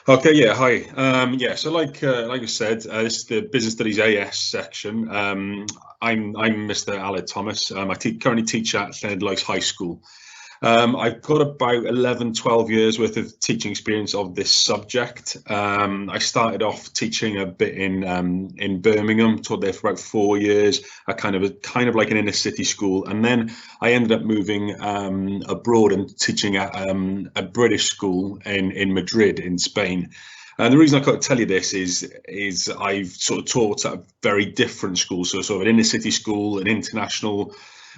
Okay, yeah, hi. Yeah, so like I said, this is the Business Studies AS section. I'm Mr. Aled Thomas. I currently teach at Llanidloes High School. I've got about 11, 12 years worth of teaching experience of this subject. I started off teaching a bit in Birmingham, taught there for about 4 years, kind of like an inner city school, and then I ended up moving abroad and teaching at a British school in Madrid, in Spain. And the reason I can't tell you this is I've sort of taught at a very different school, so sort of an inner city school, an international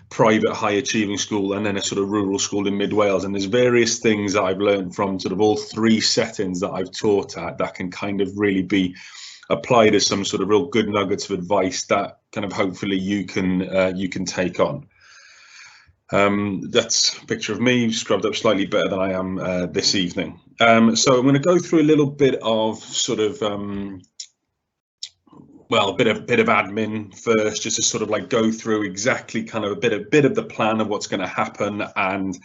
private high achieving school, and then a sort of rural school in mid Wales. And there's various things that I've learned from sort of all three settings that I've taught at that can kind of really be applied as some sort of real good nuggets of advice that kind of hopefully you can take on. That's a picture of me scrubbed up slightly better than I am this evening. So I'm going to go through a little bit of sort of well, a bit of admin first, just to sort of like go through exactly kind of a bit of the plan of what's going to happen, and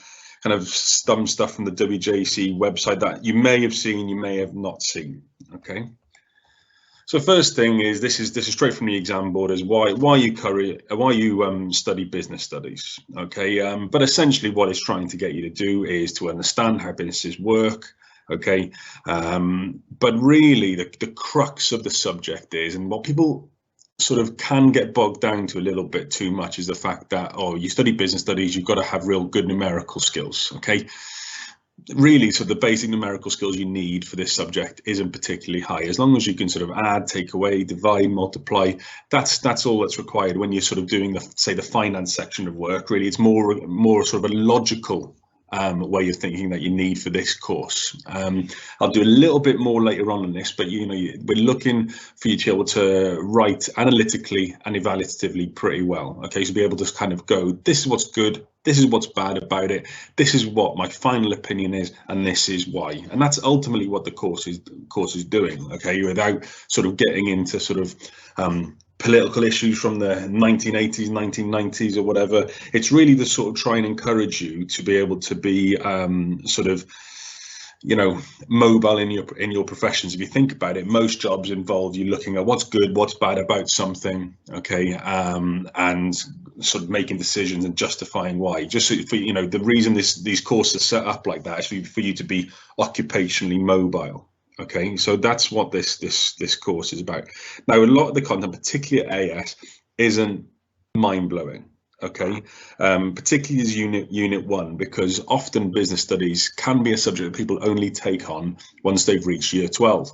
kind of some stuff from the WJC website that you may have seen, you may have not seen. Okay. So first thing is this is straight from the exam board, is why you study business studies. Okay, but essentially what it's trying to get you to do is to understand how businesses work. Okay, but really the crux of the subject is, and what people sort of can get bogged down to a little bit too much, is the fact that, oh, you study business studies, you've got to have real good numerical skills. Okay, really, so the basic numerical skills you need for this subject isn't particularly high. As long as you can sort of add, take away, divide, multiply, that's all that's required when you're sort of doing the finance section of work. Really, it's more sort of a logical way of thinking that you need for this course. I'll do a little bit more later on this, but we're looking for you to be able to write analytically and evaluatively pretty well. Okay, so be able to kind of go, this is what's good, this is what's bad about it, this is what my final opinion is, and this is why. And that's ultimately what the course is doing. Okay, without sort of getting into sort of political issues from the 1980s, 1990s, or whatever. It's really to sort of try and encourage you to be able to be sort of, mobile in your professions. If you think about it, most jobs involve you looking at what's good, what's bad about something. Okay, and sort of making decisions and justifying why. Just so for the reason these courses are set up like that is for you to be occupationally mobile. Okay, so that's what this course is about. Now, a lot of the content, particularly at AS, isn't mind-blowing. Okay, particularly as unit 1, because often business studies can be a subject that people only take on once they've reached year 12.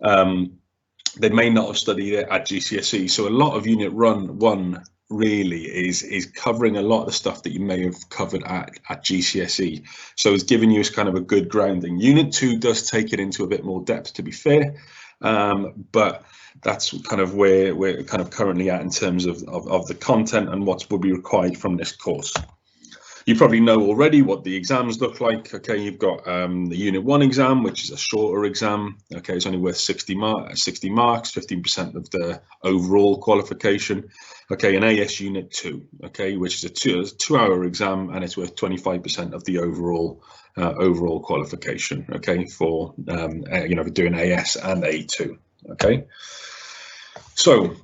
They may not have studied it at GCSE, so a lot of unit 1 really is covering a lot of the stuff that you may have covered at GCSE. So it's giving you kind of a good grounding. Unit 2 does take it into a bit more depth, to be fair, but that's kind of where we're kind of currently at in terms of the content and what will be required from this course. You probably know already what the exams look like. Okay, you've got the Unit 1 exam, which is a shorter exam. Okay, it's only worth 60 marks, 15% of the overall qualification. Okay, an AS Unit 2, okay, which is a two-hour exam, and it's worth 25% of the overall qualification. Okay, for for doing AS and A2. Okay. So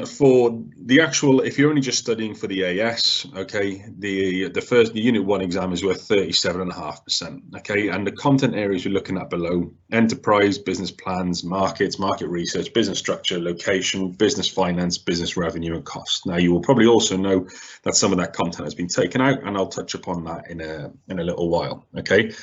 for the actual, if you're only just studying for the AS, okay, the Unit 1 exam is worth 37.5%. Okay, and the content areas you're looking at below: enterprise, business plans, markets, market research, business structure, location, business finance, business revenue, and cost. Now, you will probably also know that some of that content has been taken out, and I'll touch upon that in a little while. Okay,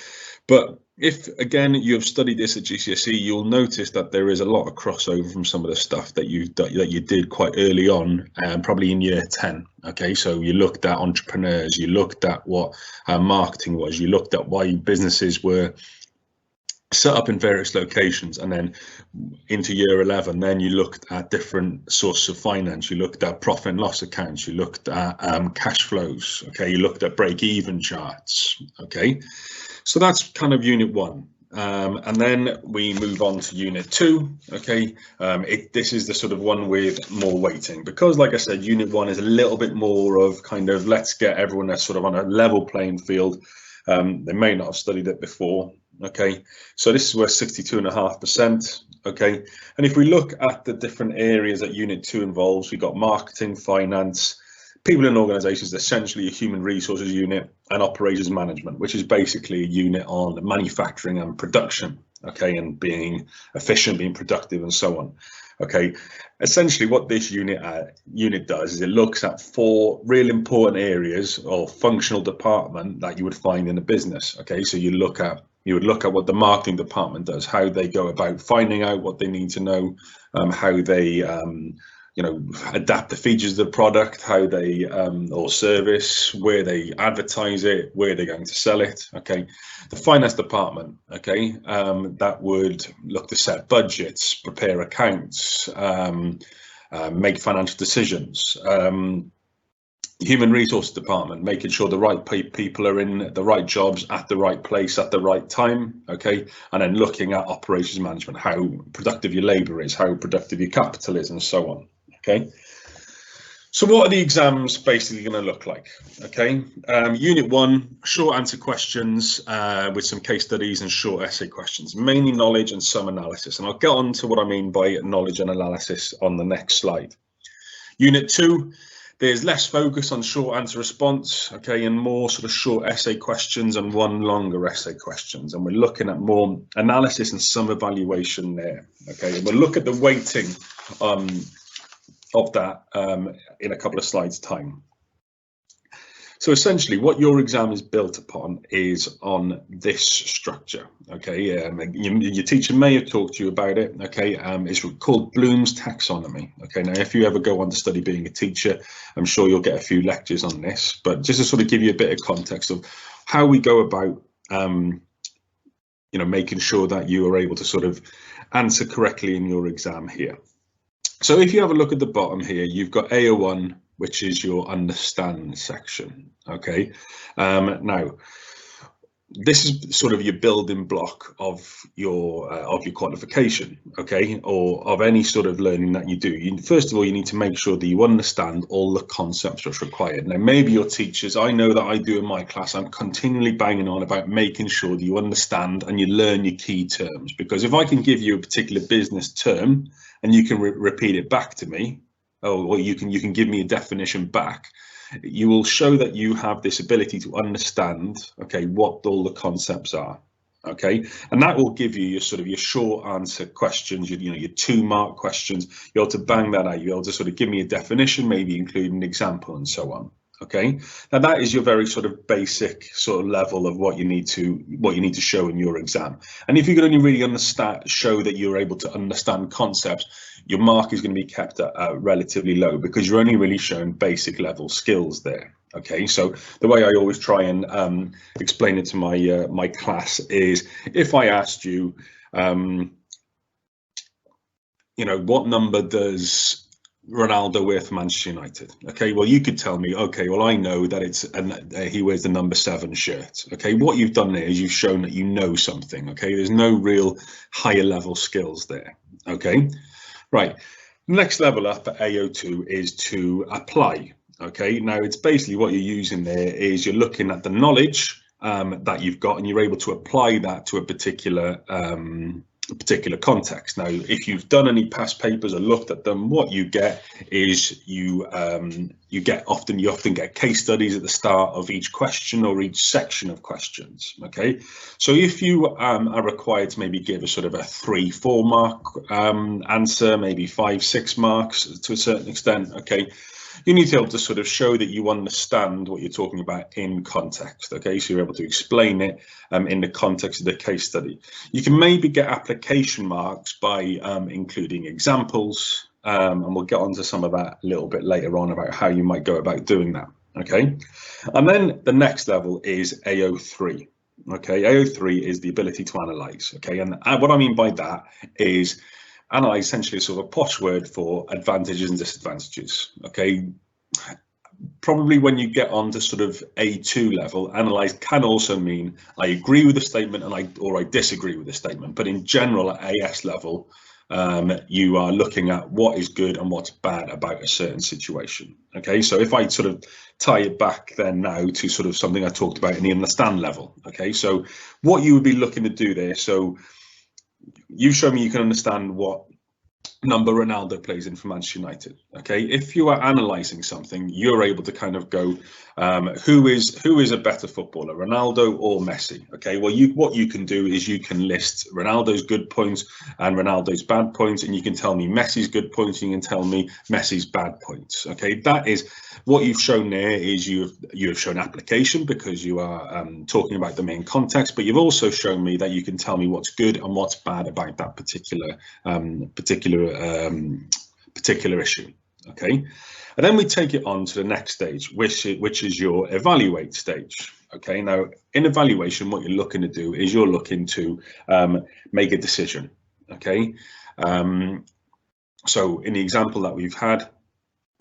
but if, again, you have studied this at GCSE, you'll notice that there is a lot of crossover from some of the stuff that you did quite early on, probably in year 10. Okay, so you looked at entrepreneurs, you looked at what marketing was, you looked at why businesses were set up in various locations, and then into year 11, then you looked at different sources of finance. You looked at profit and loss accounts, you looked at cash flows. Okay, you looked at break-even charts. Okay, so that's kind of Unit 1. And then we move on to Unit 2. Okay, this is the sort of one with more weighting, because, like I said, Unit 1 is a little bit more of kind of, let's get everyone that's sort of on a level playing field. They may not have studied it before. Okay, so this is where 62.5%. Okay, and if we look at the different areas that Unit 2 involves, we've got marketing, finance, people and organizations, essentially a human resources unit, and operations management, which is basically a unit on manufacturing and production. Okay, and being efficient, being productive, and so on. Okay, essentially what this unit does is it looks at 4 real important areas or functional department that you would find in a business. Okay, so you would look at what the marketing department does, how they go about finding out what they need to know, how they adapt the features of the product, how they or service, where they advertise it, where they're going to sell it. Okay, the finance department, okay, that would look to set budgets, prepare accounts, make financial decisions. Human resources department, making sure the right people are in the right jobs at the right place at the right time. Okay, and then looking at operations management, how productive your labor is, how productive your capital is, and so on. Okay, so what are the exams basically going to look like? Okay, Unit 1, short answer questions with some case studies and short essay questions, mainly knowledge and some analysis, and I'll get on to what I mean by knowledge and analysis on the next slide. Unit 2, there's less focus on short answer response, okay, and more sort of short essay questions and 1 longer essay questions, and we're looking at more analysis and some evaluation there. Okay, and we'll look at the weighting of that in a couple of slides time. So essentially what your exam is built upon is on this structure. Okay, your teacher may have talked to you about it. Okay, it's called Bloom's Taxonomy. Okay, now if you ever go on to study being a teacher, I'm sure you'll get a few lectures on this, but just to sort of give you a bit of context of how we go about making sure that you are able to sort of answer correctly in your exam here. So if you have a look at the bottom here, you've got AO1, which is your understand section. Okay, now this is sort of your building block of your qualification, okay, or of any sort of learning that you do. First of all, you need to make sure that you understand all the concepts that's required. Now, maybe your teachers, I know that I do in my class, I'm continually banging on about making sure that you understand and you learn your key terms, because if I can give you a particular business term and you can repeat it back to me, or you can give me a definition back, you will show that you have this ability to understand, okay, what all the concepts are. Okay, and that will give you your short answer questions, your 2-mark questions. You're able to bang that out. You're able to sort of give me a definition, maybe include an example, and so on. Okay, now that is your very sort of basic sort of level of what you need to show in your exam. And if you can only really show that you're able to understand concepts, your mark is going to be kept at relatively low, because you're only really showing basic level skills there. Okay, so the way I always try and explain it to my class is, if I asked you, what number does Ronaldo wear for Manchester United? Okay, well, you could tell me, okay, well, I know that he wears the number 7 shirt. Okay, what you've done there is you've shown that you know something. Okay, there's no real higher level skills there. Okay, right. Next level up at AO2 is to apply. Okay, now it's basically what you're using there is you're looking at the knowledge that you've got, and you're able to apply that to a particular context. Now, if you've done any past papers or looked at them, what you get is you often get case studies at the start of each question or each section of questions. Okay, so if you are required to maybe give a sort of a 3-4 mark answer, maybe 5-6 marks to a certain extent, okay, you need to be able to sort of show that you understand what you're talking about in context. Okay, so you're able to explain it in the context of the case study. You can maybe get application marks by including examples, and we'll get onto some of that a little bit later on about how you might go about doing that. Okay, and then the next level is AO3. Okay, AO3 is the ability to analyze. Okay, and what I mean by that is analyze essentially sort of a posh word for advantages and disadvantages. Okay, probably when you get on to sort of A2 level, analyze can also mean I agree with the statement or I disagree with the statement. But in general, at AS level, you are looking at what is good and what's bad about a certain situation. Okay, so if I sort of tie it back then now to sort of something I talked about in the understand level. Okay, so what you would be looking to do there, so you've shown me you can understand what number Ronaldo plays in for Manchester United. Okay, if you are analysing something, you're able to kind of go, who is a better footballer, Ronaldo or Messi? Okay, well, what you can do is you can list Ronaldo's good points and Ronaldo's bad points, and you can tell me Messi's good points, and you can tell me Messi's bad points. Okay, that is what you've shown there. Is you have shown application because you are talking about the main context, but you've also shown me that you can tell me what's good and what's bad about that particular issue. Okay, and then we take it on to the next stage, which is your evaluate stage. Okay, now in evaluation, what you're looking to do is you're looking to make a decision. Okay, so in the example that we've had,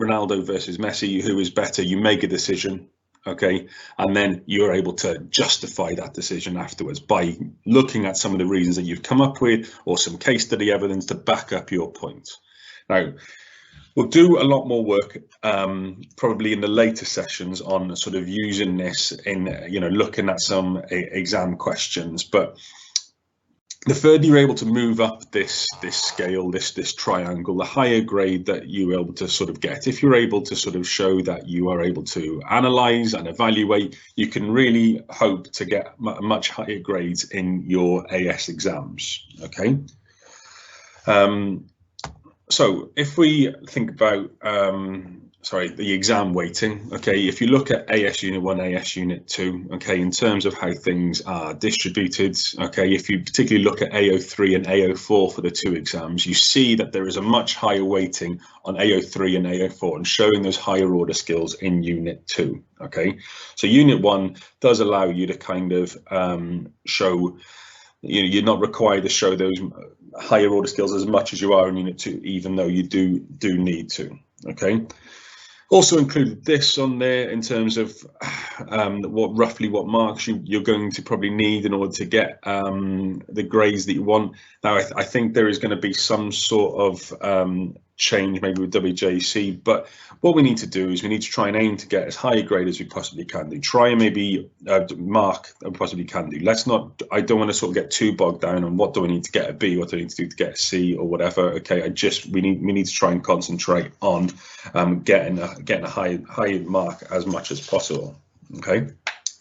Ronaldo versus Messi, who is better, you make a decision. Okay, and then you're able to justify that decision afterwards by looking at some of the reasons that you've come up with or some case study evidence to back up your point. Now, we'll do a lot more work probably in the later sessions on sort of using this in, looking at some exam questions, but the further you're able to move up this scale, this triangle, the higher grade that you're able to sort of get. If you're able to sort of show that you are able to analyze and evaluate, you can really hope to get much higher grades in your AS exams. Okay. So if we think about the exam weighting, okay, if you look at AS Unit 1, AS Unit 2, okay, in terms of how things are distributed, okay, if you particularly look at AO3 and AO4 for the two exams, you see that there is a much higher weighting on AO3 and AO4 and showing those higher order skills in Unit 2, okay. So Unit 1 does allow you to kind of show, you're not required to show those higher order skills as much as you are in Unit 2, even though you do need to, okay. Also included this on there in terms of roughly what marks you're going to probably need in order to get the grades that you want. Now, I think there is going to be some sort of change maybe with WJC, but what we need to do is we need to try and aim to get as high a grade as we possibly can do. Try and maybe mark that we possibly can do. I don't want to sort of get too bogged down on what do I need to get a B, what do I need to do to get a C or whatever. Okay, we need to try and concentrate on getting a high mark as much as possible. Okay,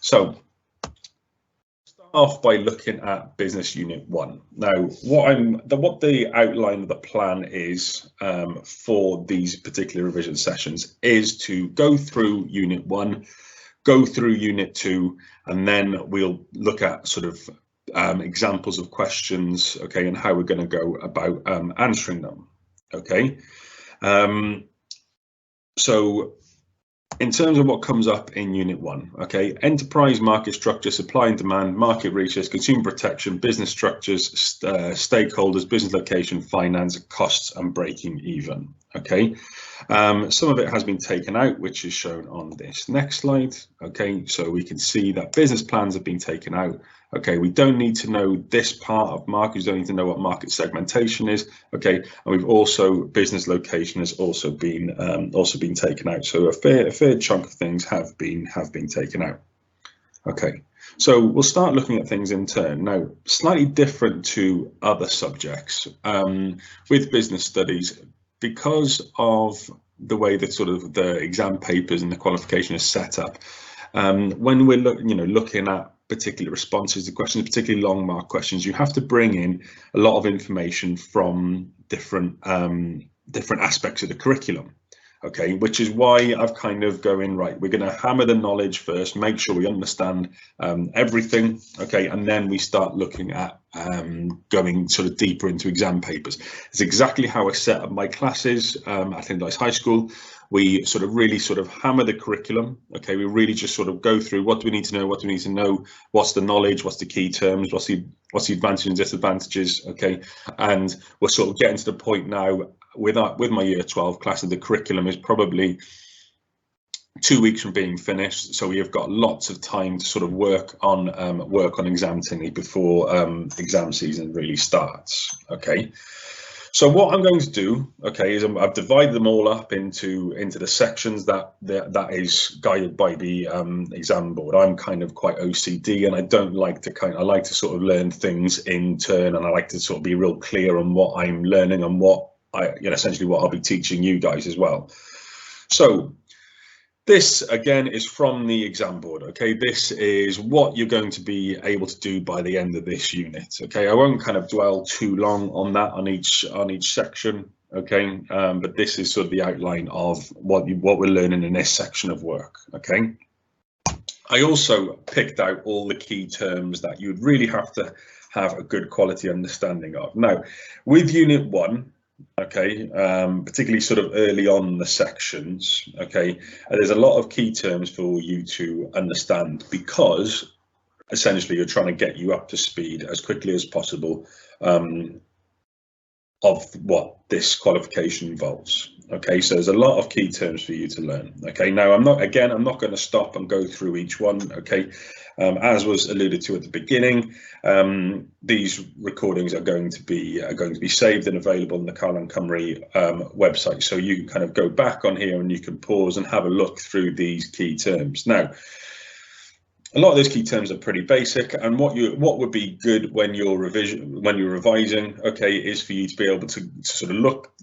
so off by looking at business unit 1. Now, what the outline of the plan is for these particular revision sessions is to go through unit 1, go through unit 2, and then we'll look at sort of examples of questions, okay, and how we're going to go about answering them. Okay, so in terms of what comes up in Unit 1, okay, enterprise, market structure, supply and demand, market research, consumer protection, business structures, stakeholders, business location, finance, costs, and breaking even, okay. Some of it has been taken out, which is shown on this next slide, okay, so we can see that business plans have been taken out. Okay, we don't need to know this part of market, we don't need to know what market segmentation is, okay, and we've also, business location has also been taken out, so a fair chunk of things have been taken out. Okay, so we'll start looking at things in turn. Now, slightly different to other subjects, with business studies, because of the way that sort of the exam papers and the qualification is set up, when we're looking at particular responses to questions, particularly long mark questions, you have to bring in a lot of information from different aspects of the curriculum. Okay, which is why I've kind of going, right, we're going to hammer the knowledge first, make sure we understand everything, okay, and then we start looking at going sort of deeper into exam papers. It's exactly how I set up my classes at Flinders High School. We sort of really sort of hammer the curriculum, okay, we really just sort of go through what do we need to know, what do we need to know, what's the knowledge, what's the key terms, what's the advantages and disadvantages, okay, and we're sort of getting to the point now with my year 12 class, and the curriculum is probably 2 weeks from being finished, so we have got lots of time to sort of work on exam technique before exam season really starts. Okay, So what I'm going to do, okay, is I've divided them all up into the sections that is guided by the exam board. I'm kind of quite OCD, and I don't like to I like to sort of learn things in turn, and I like to sort of be real clear on what I'm learning and what essentially what I'll be teaching you guys as well. So this again is from the exam board. Okay, this is what you're going to be able to do by the end of this unit. Okay, I won't kind of dwell too long on that on each section. Okay, but this is sort of the outline of what we're learning in this section of work. Okay, I also picked out all the key terms that you'd really have to have a good quality understanding of. Now, with Unit 1, okay, particularly sort of early on the sections, okay, there's a lot of key terms for you to understand, because essentially you're trying to get you up to speed as quickly as possible of what this qualification involves. Okay, so there's a lot of key terms for you to learn. Okay, now I'm not going to stop and go through each one. Okay, as was alluded to at the beginning, these recordings are going to be saved and available on the Carl & Cymru website, so you can kind of go back on here and you can pause and have a look through these key terms. Now, a lot of those key terms are pretty basic, and what would be good when you're revising, okay, is for you to be able to sort of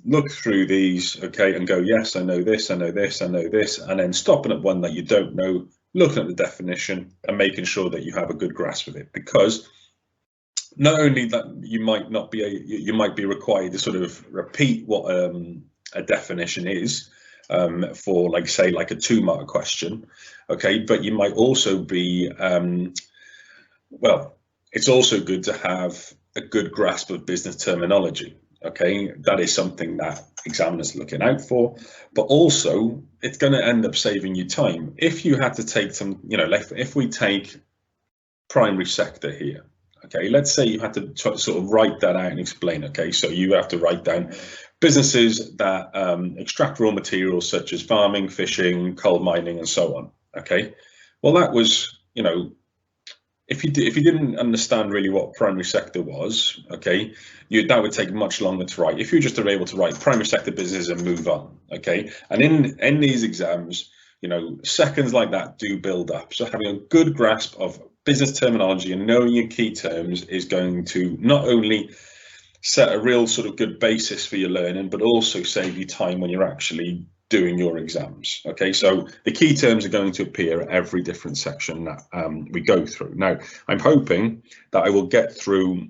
look through these, okay, and go, yes, I know this, I know this, I know this, and then stopping at one that you don't know, looking at the definition and making sure that you have a good grasp of it, because not only that you might be required to sort of repeat what a definition is for, like, say, like a 2-mark question, okay, but you might also be well, it's also good to have a good grasp of business terminology. Okay, that is something that examiners are looking out for, but also it's going to end up saving you time. If you had to take some, like if we take primary sector here, okay, let's say you had to sort of write that out and explain. Okay, so you have to write down businesses that extract raw materials such as farming, fishing, coal mining, and so on. Okay, well, that was, if you didn't understand really what primary sector was, okay, that would take much longer to write. If you're just able to write primary sector business and move on, okay, and in these exams, seconds like that do build up. So having a good grasp of business terminology and knowing your key terms is going to not only set a real sort of good basis for your learning, but also save you time when you're actually doing your exams. Okay, so the key terms are going to appear at every different section that we go through. Now, I'm hoping that I will get through,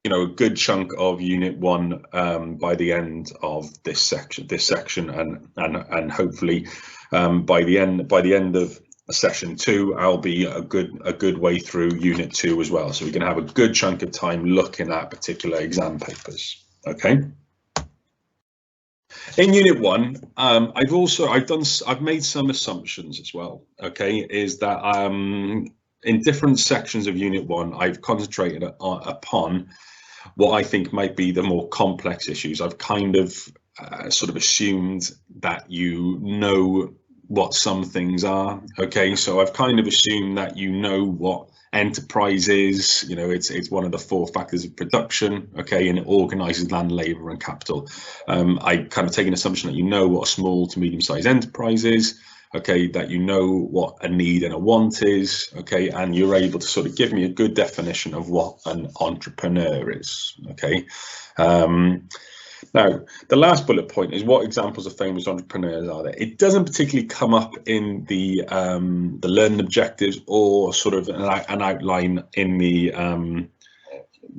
a good chunk of Unit 1 by the end of this section, and hopefully by the end of Session 2, I'll be a good way through Unit 2 as well, so we can have a good chunk of time looking at particular exam papers. Okay. In Unit 1, I've made some assumptions as well. Okay, is that in different sections of Unit 1, I've concentrated upon what I think might be the more complex issues. I've kind of sort of assumed that you know what some things are. Okay, so I've kind of assumed that you know what enterprise is. It's one of the 4 factors of production. Okay, and it organizes land, labor, and capital. I kind of take an assumption that you know what a small to medium-sized enterprise is. Okay, that you know what a need and a want is. Okay, and you're able to sort of give me a good definition of what an entrepreneur is. Okay. Now, the last bullet point is, what examples of famous entrepreneurs are there? It doesn't particularly come up in the learning objectives or sort of an outline in the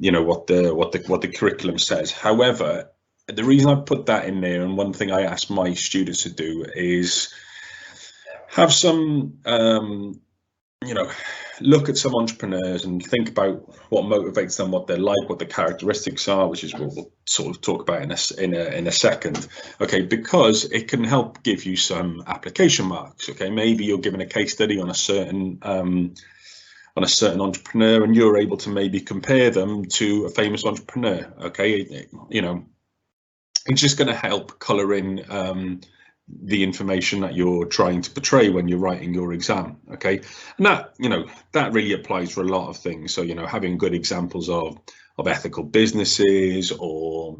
what the curriculum says. However, the reason I put that in there, and one thing I ask my students to do, is have some look at some entrepreneurs and think about what motivates them, what they're like, what the characteristics are, which is what we'll sort of talk about in a second. Okay, because it can help give you some application marks. Okay, maybe you're given a case study on a certain entrepreneur, and you're able to maybe compare them to a famous entrepreneur. Okay, it's just going to help color in the information that you're trying to portray when you're writing your exam. Okay, and that really applies for a lot of things. So having good examples of ethical businesses, or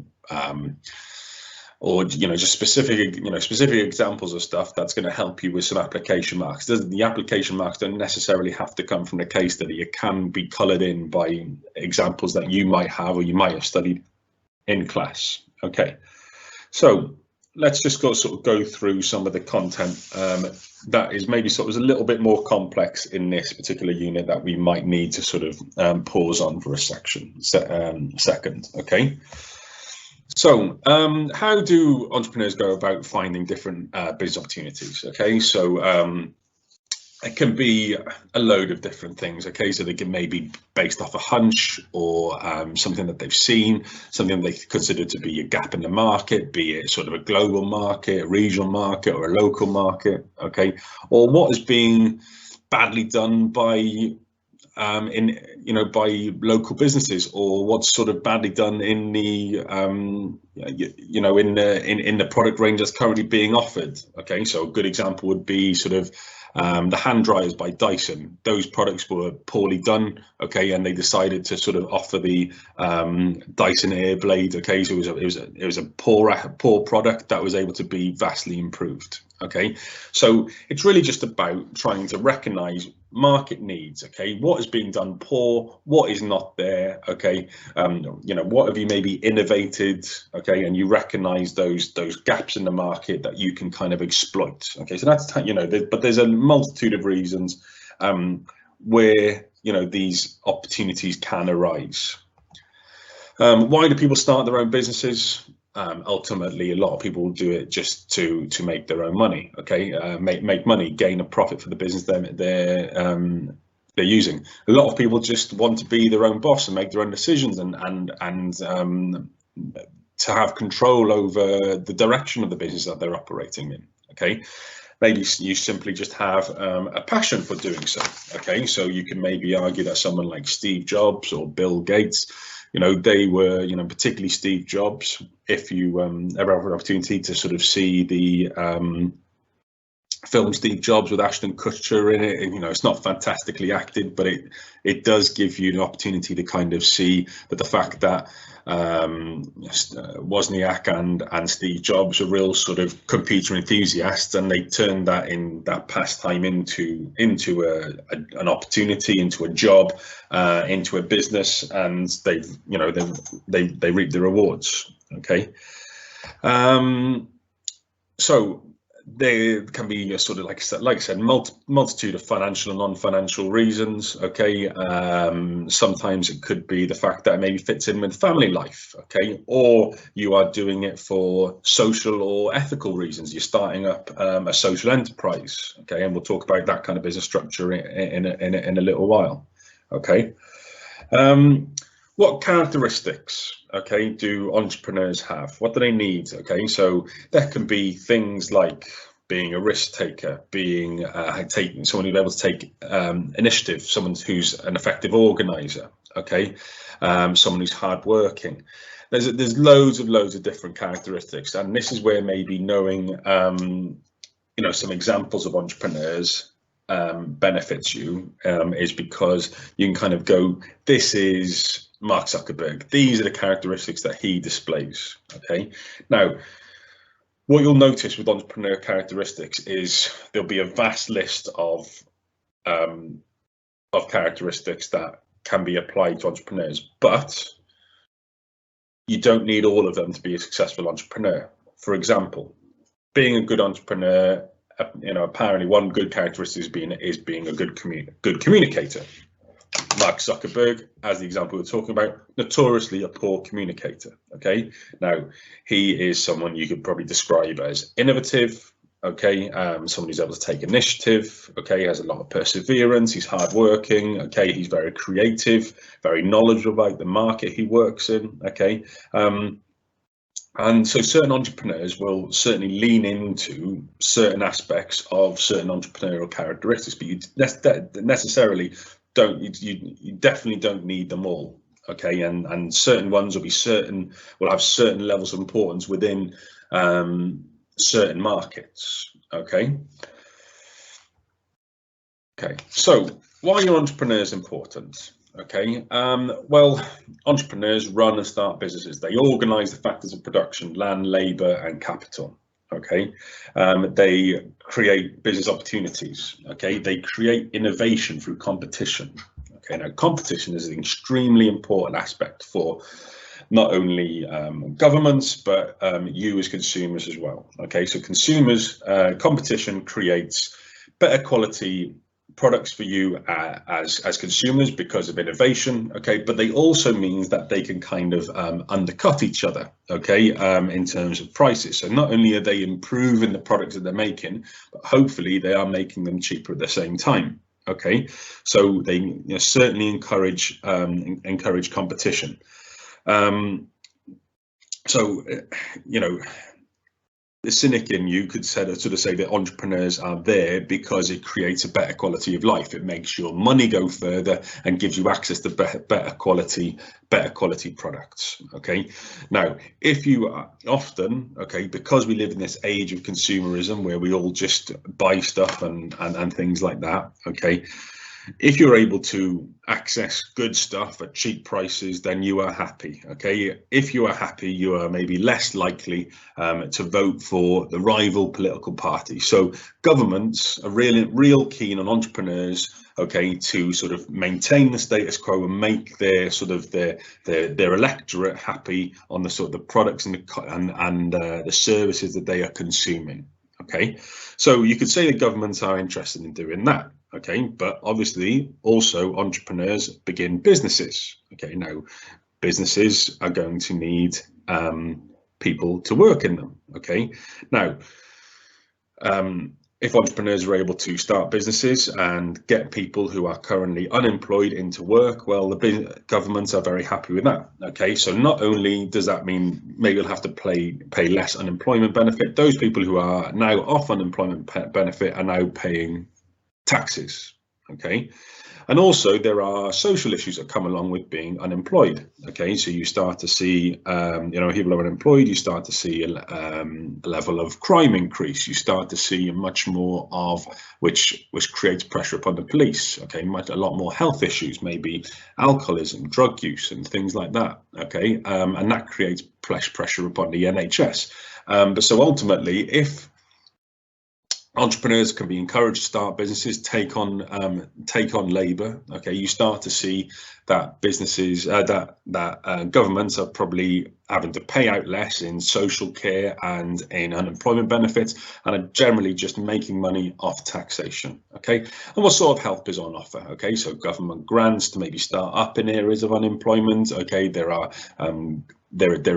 just specific examples of stuff that's going to help you with some application marks. The application marks don't necessarily have to come from the case study. It can be coloured in by examples that you might have or you might have studied in class. Okay, so let's just go through some of the content that is maybe sort of a little bit more complex in this particular unit that we might need to sort of pause on for a second. Okay. So how do entrepreneurs go about finding different business opportunities? Okay, so it can be a load of different things. Okay, so they can maybe based off a hunch or something that they've seen, something they consider to be a gap in the market, be it sort of a global market, a regional market, or a local market. Okay, or what is being badly done by by local businesses, or what's sort of badly done in the in the product range that's currently being offered. Okay, so a good example would be sort of the hand dryers by Dyson. Those products were poorly done, okay, and they decided to sort of offer the Dyson Airblade. Okay, so it was a poor product that was able to be vastly improved. Okay, so it's really just about trying to recognize market needs. Okay, what is being done poor, what is not there. Okay, what have you maybe innovated, okay, and you recognize those gaps in the market that you can kind of exploit. Okay, so that's but there's a multitude of reasons where these opportunities can arise. Why do people start their own businesses? Ultimately, a lot of people do it just to make their own money. Okay, make money, gain a profit for the business they're using. A lot of people just want to be their own boss and make their own decisions and to have control over the direction of the business that they're operating in. Okay, maybe you simply just have a passion for doing so. Okay, so you can maybe argue that someone like Steve Jobs or Bill Gates, they were, particularly Steve Jobs, if you ever have an opportunity to sort of see the film Steve Jobs with Ashton Kutcher in it, and it's not fantastically acted, but it does give you an opportunity to kind of see that the fact that Wozniak and Steve Jobs are real sort of computer enthusiasts, and they turned that pastime into an opportunity, into a job, into a business, and they reap the rewards. Okay, so there can be a sort of, like I said, multitude of financial and non-financial reasons. Okay, sometimes it could be the fact that it maybe fits in with family life. Okay, or you are doing it for social or ethical reasons. You're starting up a social enterprise. Okay, and we'll talk about that kind of business structure in a little while. Okay, what characteristics, okay, do entrepreneurs have? What do they need? Okay, so that can be things like being a risk taker, being someone who's able to take initiative, someone who's an effective organizer. Okay, someone who's hardworking. There's loads of different characteristics, and this is where maybe knowing some examples of entrepreneurs benefits you, is because you can kind of go, this is Mark Zuckerberg, these are the characteristics that he displays. Okay, now what you'll notice with entrepreneur characteristics is there'll be a vast list of characteristics that can be applied to entrepreneurs, but you don't need all of them to be a successful entrepreneur. For example, being a good entrepreneur, apparently one good characteristic is being a good communicator. Mark Zuckerberg, as the example we're talking about, notoriously a poor communicator. Okay, now he is someone you could probably describe as innovative. Okay, someone who's able to take initiative. Okay, has a lot of perseverance. He's hardworking. Okay, he's very creative, very knowledgeable about the market he works in. Okay, and so certain entrepreneurs will certainly lean into certain aspects of certain entrepreneurial characteristics, but you necessarily don't, you definitely don't need them all. Okay, and certain ones will have certain levels of importance within certain markets. Okay, so why are entrepreneurs important? Okay, well, entrepreneurs run and start businesses. They organize the factors of production, land, labor, and capital. Okay, they create business opportunities. Okay, they create innovation through competition. Okay, now competition is an extremely important aspect for not only governments, but you as consumers as well. Okay, so consumers, competition creates better quality products for you as consumers because of innovation. Okay, but they also means that they can kind of undercut each other. Okay, in terms of prices. So not only are they improving the products that they're making, but hopefully they are making them cheaper at the same time. Okay, so they certainly encourage competition. So, the cynic in you could sort of say that entrepreneurs are there because it creates a better quality of life. It makes your money go further and gives you access to better quality products. Okay. Now, if you are often, okay, because we live in this age of consumerism where we all just buy stuff and things like that. Okay. If you're able to access good stuff at cheap prices, then you are happy. Okay, if you are happy, you are maybe less likely to vote for the rival political party. So governments are real keen on entrepreneurs, okay, to sort of maintain the status quo and make their sort of their electorate happy on the sort of the products and the services that they are consuming. Okay, so you could say the governments are interested in doing that. Okay, but obviously also entrepreneurs begin businesses. Okay, now businesses are going to need people to work in them. Okay, now if entrepreneurs are able to start businesses and get people who are currently unemployed into work, well, the governments are very happy with that. Okay, so not only does that mean maybe you'll have to pay less unemployment benefit, those people who are now off unemployment benefit are now paying taxes. Okay, and also there are social issues that come along with being unemployed. Okay, so you start to see people are unemployed, you start to see a level of crime increase, you start to see much more of which creates pressure upon the police. Okay, a lot more health issues, maybe alcoholism, drug use and things like that. Okay, and that creates pressure upon the NHS. But so ultimately, if entrepreneurs can be encouraged to start businesses, take on labour. Okay, you start to see that businesses, governments are probably having to pay out less in social care and in unemployment benefits, and are generally just making money off taxation. Okay, and what sort of help is on offer? Okay, so government grants to maybe start up in areas of unemployment. Okay, there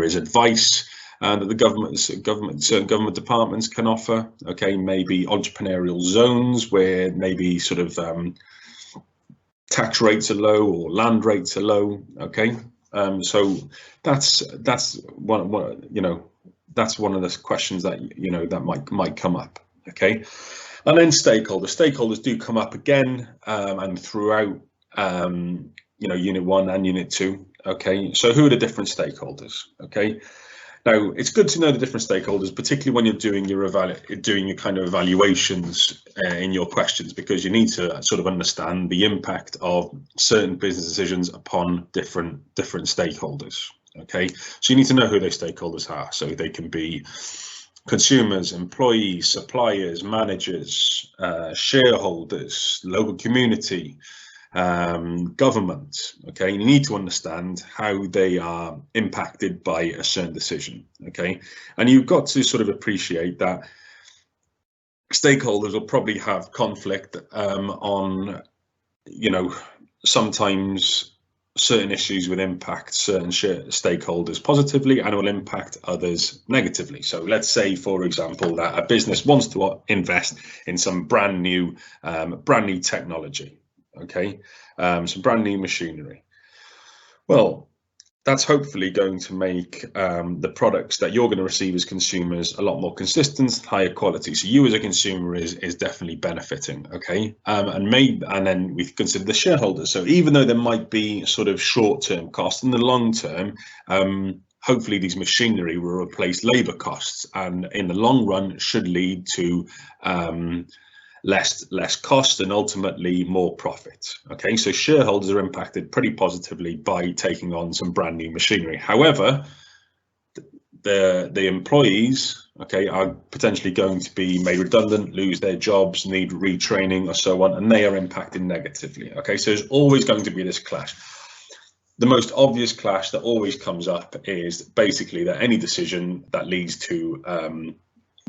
is advice that the certain government departments can offer. Okay, maybe entrepreneurial zones where maybe sort of tax rates are low or land rates are low. Okay, so that's one that's one of the questions that that might come up. Okay, and then stakeholders do come up again and throughout unit 1 and unit 2. Okay, so who are the different stakeholders? Okay. Now, it's good to know the different stakeholders, particularly when you're doing your kind of evaluations in your questions, because you need to sort of understand the impact of certain business decisions upon different stakeholders. Okay, so you need to know who those stakeholders are. So they can be consumers, employees, suppliers, managers, shareholders, local community, government. Okay, you need to understand how they are impacted by a certain decision. Okay, and you've got to sort of appreciate that stakeholders will probably have conflict on sometimes certain issues will impact certain stakeholders positively and will impact others negatively. So let's say, for example, that a business wants to invest in some brand new technology. Okay, some brand new machinery. Well, that's hopefully going to make the products that you're going to receive as consumers a lot more consistent, higher quality. So you as a consumer is definitely benefiting. Okay, and then we consider the shareholders. So even though there might be sort of short-term costs, in the long term, hopefully these machinery will replace labour costs, and in the long run should lead to less cost and ultimately more profit. Okay, so shareholders are impacted pretty positively by taking on some brand new machinery. However, the employees, okay, are potentially going to be made redundant, lose their jobs, need retraining or so on, and they are impacted negatively. Okay, so there's always going to be this clash. The most obvious clash that always comes up is basically that any decision that leads to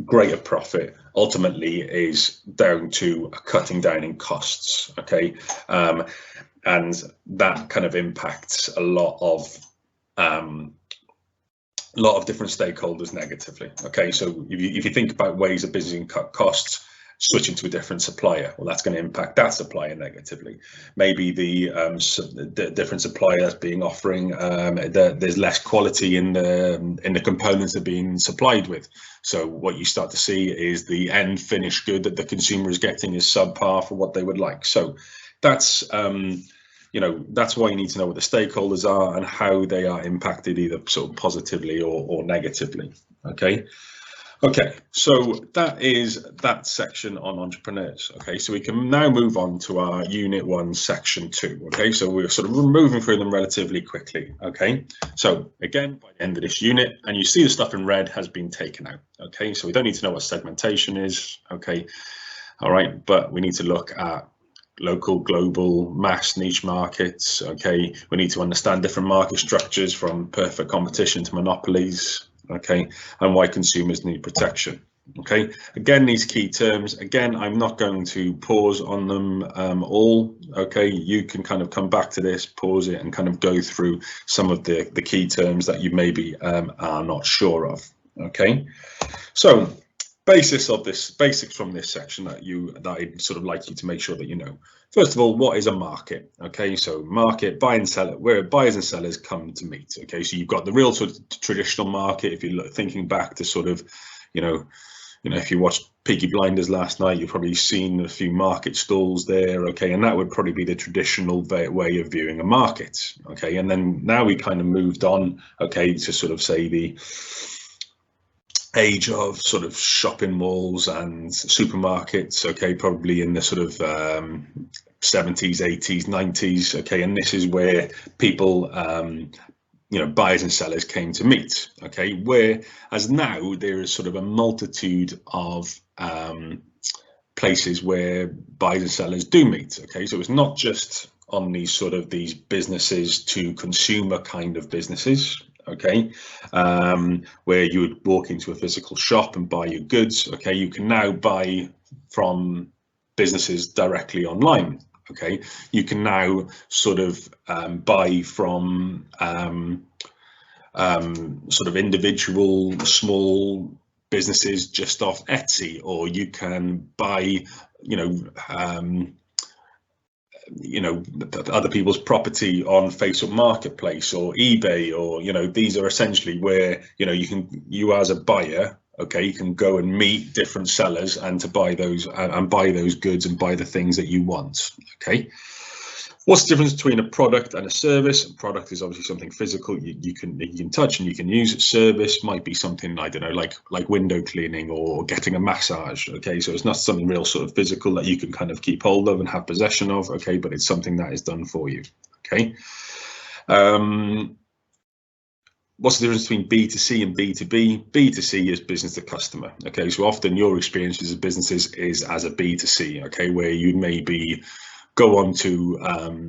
greater profit ultimately is down to cutting down in costs. Okay, and that kind of impacts a lot of different stakeholders negatively. Okay, so if you think about ways a business can cut costs, switching to a different supplier, well, that's going to impact that supplier negatively. Maybe the different supplier that's being offering, there's less quality in the components they're being supplied with. So what you start to see is the end finished good that the consumer is getting is subpar for what they would like. So that's that's why you need to know what the stakeholders are and how they are impacted, either sort of positively or negatively. Okay, so that is that section on entrepreneurs. Okay, so we can now move on to our Unit 1, Section 2. Okay, so we're sort of moving through them relatively quickly. Okay, so again, by the end of this unit, and you see the stuff in red has been taken out. Okay, so we don't need to know what segmentation is. Okay, all right, but we need to look at local, global, mass, niche markets. Okay, we need to understand different market structures from perfect competition to monopolies. Okay, and why consumers need protection. Okay, again, these key terms, again, I'm not going to pause on them all. Okay, you can kind of come back to this, pause it, and kind of go through some of the key terms that you maybe are not sure of. Okay, so basics from this section that I'd sort of like you to make sure that you know. First of all, what is a market? Okay, so market, buy and sell, where buyers and sellers come to meet. Okay, so you've got the real sort of traditional market. If you're thinking back to sort of, if you watched Peaky Blinders last night, you've probably seen a few market stalls there. Okay, and that would probably be the traditional way of viewing a market. Okay, and then now we kind of moved on. Okay, to sort of say the age of sort of shopping malls and supermarkets. Okay, probably in the sort of 70s, 80s, 90s. Okay, and this is where people, buyers and sellers came to meet. Okay, whereas now there is sort of a multitude of places where buyers and sellers do meet. Okay, so it's not just on these businesses to consumer kind of businesses. Okay, where you would walk into a physical shop and buy your goods. Okay, you can now buy from businesses directly online. Okay, you can now sort of buy from sort of individual small businesses just off Etsy, or you can buy other people's property on Facebook Marketplace or eBay, or these are essentially where you as a buyer, okay, you can go and meet different sellers and to buy those goods and buy the things that you want. Okay, what's the difference between a product and a service? A product is obviously something physical you can touch and you can use. Service might be something, I don't know, like window cleaning or getting a massage. Okay, so it's not something real sort of physical that you can kind of keep hold of and have possession of. Okay, but it's something that is done for you. Okay, what's the difference between B2C and B2B? B2C is business to customer. Okay, so often your experience as a business is as a B2C. Okay, where you maybe go on to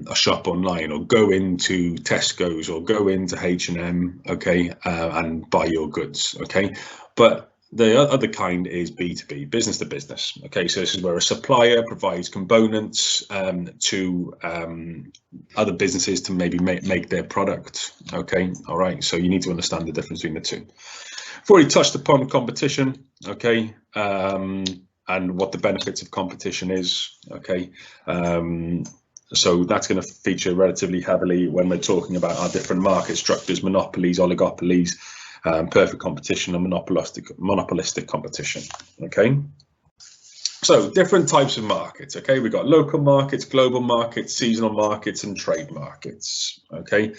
a shop online, or go into Tesco's, or go into H&M, okay, and buy your goods. Okay, but the other kind is B2B, business to business. Okay, so this is where a supplier provides components to other businesses to maybe make their product. Okay, all right, so you need to understand the difference between the two. I've already touched upon competition. Okay, and what the benefits of competition is. Okay, so that's going to feature relatively heavily when we're talking about our different market structures: monopolies, oligopolies, perfect competition, and monopolistic competition. Okay, so different types of markets. Okay, we've got local markets, global markets, seasonal markets, and trade markets. Okay,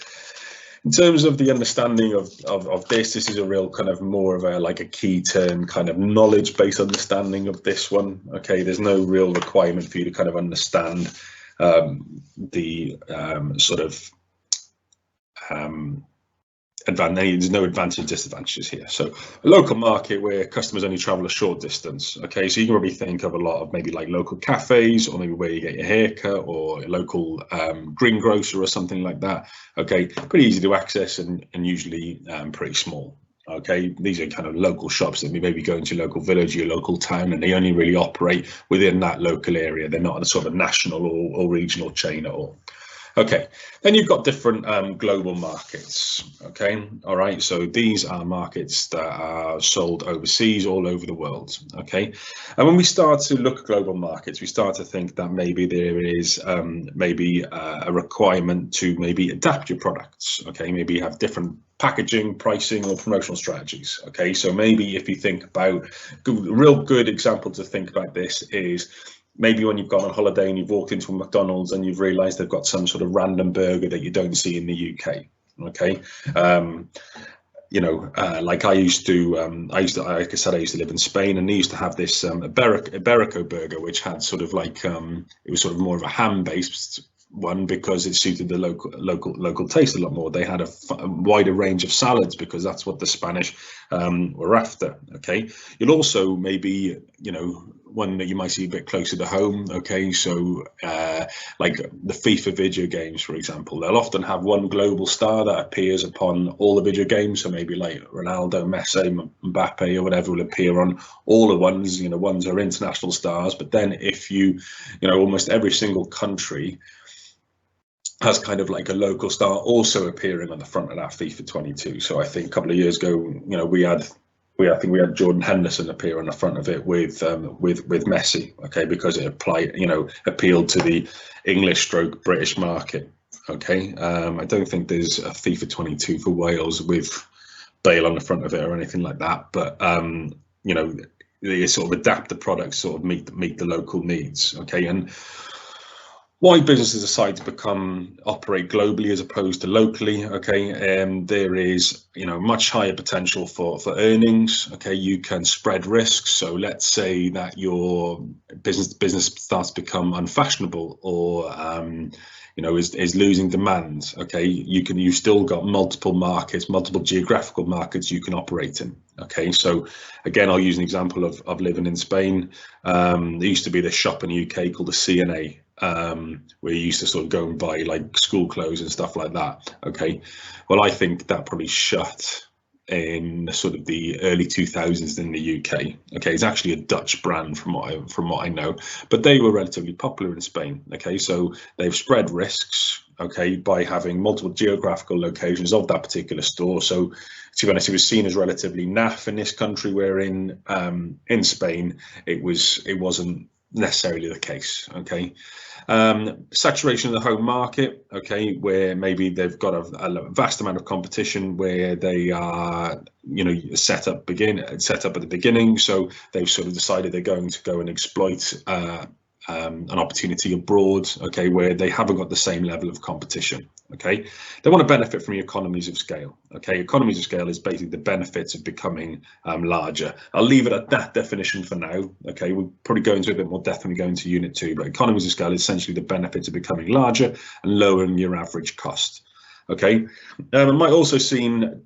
In terms of the understanding of this is a real kind of more of a like a key term kind of knowledge-based understanding of this one. Okay, there's no real requirement for you to kind of understand the sort of there's no advantage disadvantages here. So a local market where customers only travel a short distance. Okay, so you can probably think of a lot of maybe like local cafes, or maybe where you get your haircut, or a local greengrocer or something like that. Okay, pretty easy to access and usually pretty small. Okay, these are kind of local shops that maybe go into your local village, your local town, and they only really operate within that local area. They're not a sort of national or regional chain at all. Okay, then you've got different global markets. Okay, all right, so these are markets that are sold overseas, all over the world. Okay, and when we start to look at global markets, we start to think that maybe there is maybe a requirement to maybe adapt your products. Okay, maybe you have different packaging, pricing, or promotional strategies. Okay, so maybe if you think about a real good example to think about this is maybe when you've gone on holiday and you've walked into a McDonald's and you've realised they've got some sort of random burger that you don't see in the UK. Okay, you know, like I used to, like I said, I used to live in Spain, and they used to have this Iberico burger, which had sort of like it was sort of more of a ham-based one because it suited the local taste a lot more. They had a wider range of salads because that's what the Spanish were after. Okay, you'll also maybe, you know, one that you might see a bit closer to home. Okay, so like the FIFA video games, for example, they'll often have one global star that appears upon all the video games. So maybe like Ronaldo, Messi, Mbappe, or whatever will appear on all the ones. You know, ones are international stars. But then if you know, almost every single country has kind of like a local star also appearing on the front of that FIFA 22. So I think a couple of years ago, you know, I think we had Jordan Henderson appear on the front of it with Messi. Okay, because it appealed to the English/British market. Okay, I don't think there's a FIFA 22 for Wales with Bale on the front of it or anything like that. But you know, they sort of adapt the products, sort of meet the local needs. Okay, and why businesses decide to operate globally as opposed to locally. Okay, there is, you know, much higher potential for earnings. Okay, you can spread risks. So let's say that your business starts to become unfashionable, or you know, is losing demand. Okay, you've still got multiple markets, multiple geographical markets you can operate in. Okay, so again, I'll use an example of living in Spain. There used to be this shop in the UK called the C&A, where you used to sort of go and buy like school clothes and stuff like that. Okay, well, I think that probably shut in sort of the early 2000s in the UK. Okay, it's actually a Dutch brand from what I know, but they were relatively popular in Spain. Okay, so they've spread risks, okay, by having multiple geographical locations of that particular store. So to be honest, it was seen as relatively naff in this country, where in Spain it wasn't necessarily the case. Okay, saturation of the home market. Okay, where maybe they've got a vast amount of competition, where they are, you know, set up at the beginning, so they've sort of decided they're going to go and exploit an opportunity abroad. Okay, where they haven't got the same level of competition. Okay, they want to benefit from economies of scale. Okay, economies of scale is basically the benefits of becoming larger. I'll leave it at that definition for now. Okay, we'll probably go into a bit more depth when we go into unit 2, but economies of scale is essentially the benefits of becoming larger and lowering your average cost. Okay, it might also seem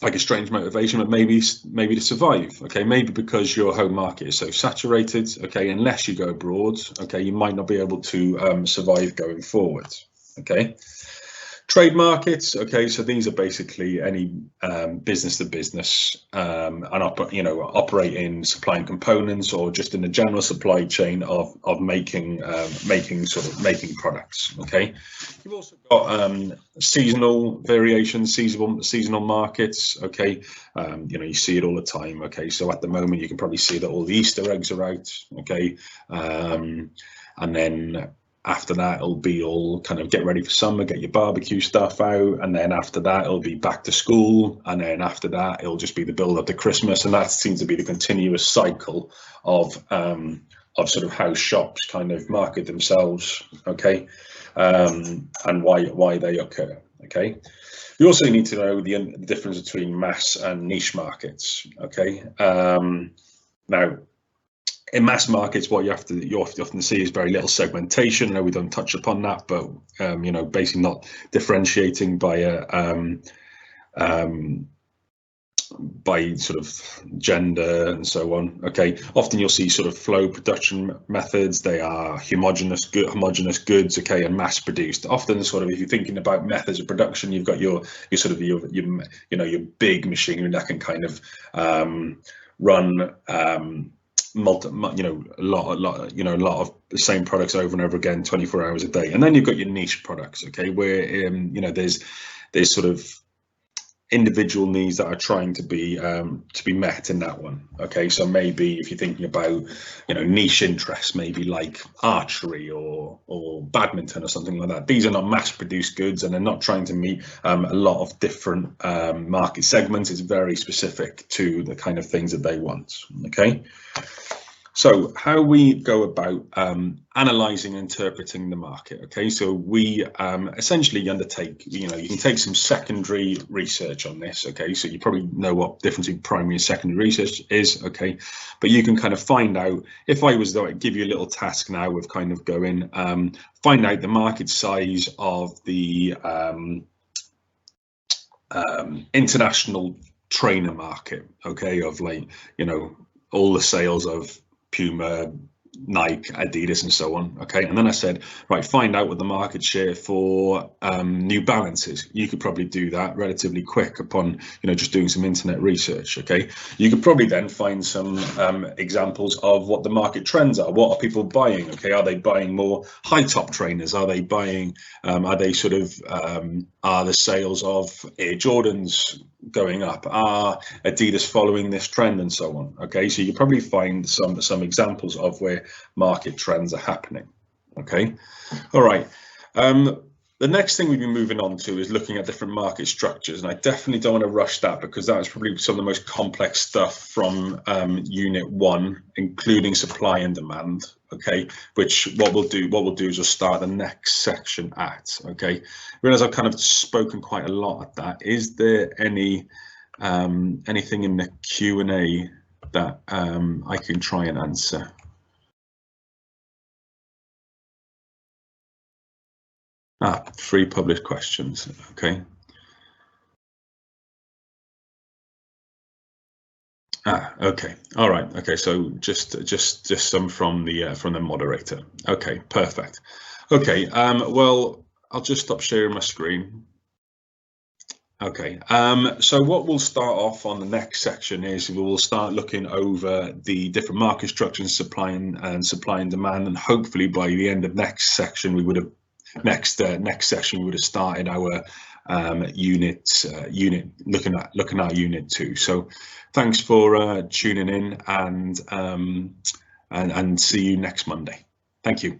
like a strange motivation, but maybe to survive. Okay, maybe because your home market is so saturated. Okay, unless you go abroad, okay, you might not be able to survive going forward. Okay, trade markets. Okay, so these are basically any business to business and operate in supplying components, or just in the general supply chain of making products. Okay, you've also got seasonal variations, seasonal markets. Okay, you know, you see it all the time. Okay, so at the moment you can probably see that all the Easter eggs are out. Okay, and then after that it'll be all kind of get ready for summer, get your barbecue stuff out, and then after that it'll be back to school, and then after that it'll just be the build up to Christmas, and that seems to be the continuous cycle of sort of how shops kind of market themselves. Okay, and why they occur. Okay. We also need to know the difference between mass and niche markets. Okay. Now, in mass markets, what you often see is very little segmentation. I know we don't touch upon that, but you know, basically not differentiating by sort of gender and so on. Okay, often you'll see sort of flow production methods. They are homogeneous goods, okay, and mass produced. Often, sort of, if you're thinking about methods of production, you've got your sort of your big machinery that can kind of run a lot of the same products over and over again 24 hours a day. And then you've got your niche products, okay, where you know, there's sort of individual needs that are trying to be met in that one. Okay, so maybe if you're thinking about, you know, niche interests, maybe like archery or badminton or something like that, these are not mass produced goods, and they're not trying to meet a lot of different market segments. It's very specific to the kind of things that they want. Okay, so how we go about analysing and interpreting the market. Okay, so we essentially undertake, you know, you can take some secondary research on this. Okay, so you probably know what the difference between primary and secondary research is. Okay, but you can kind of find out, if I was to give you a little task now of kind of going, find out the market size of the international trainer market. Okay, of, like, you know, all the sales of Puma, Nike, Adidas, and so on. Okay, and then I said, right, find out what the market share for New Balance is. You could probably do that relatively quick upon, you know, just doing some internet research. Okay, you could probably then find some examples of what the market trends are. What are people buying? Okay, are they buying more high top trainers? Are they buying? Are they sort of are the sales of Air Jordans going up? Are Adidas following this trend, and so on? Okay, so you probably find some examples of where market trends are happening. Okay, all right. The next thing we've been moving on to is looking at different market structures, and I definitely don't want to rush that, because that's probably some of the most complex stuff from Unit 1, including supply and demand. Okay, which what we'll do is we'll start the next section at. Okay, I realize I've kind of spoken quite a lot at that. Is there any anything in the Q&A that I can try and answer? Free published questions. Okay. Okay. All right. Okay. So just some from the moderator. Okay. Perfect. Okay. Well, I'll just stop sharing my screen. Okay. So what we'll start off on the next section is we will start looking over the different market structures, supply and demand, and hopefully by the end of next section we would have next session we would have started our unit looking at Unit 2. So thanks for tuning in, and see you next Monday. Thank you.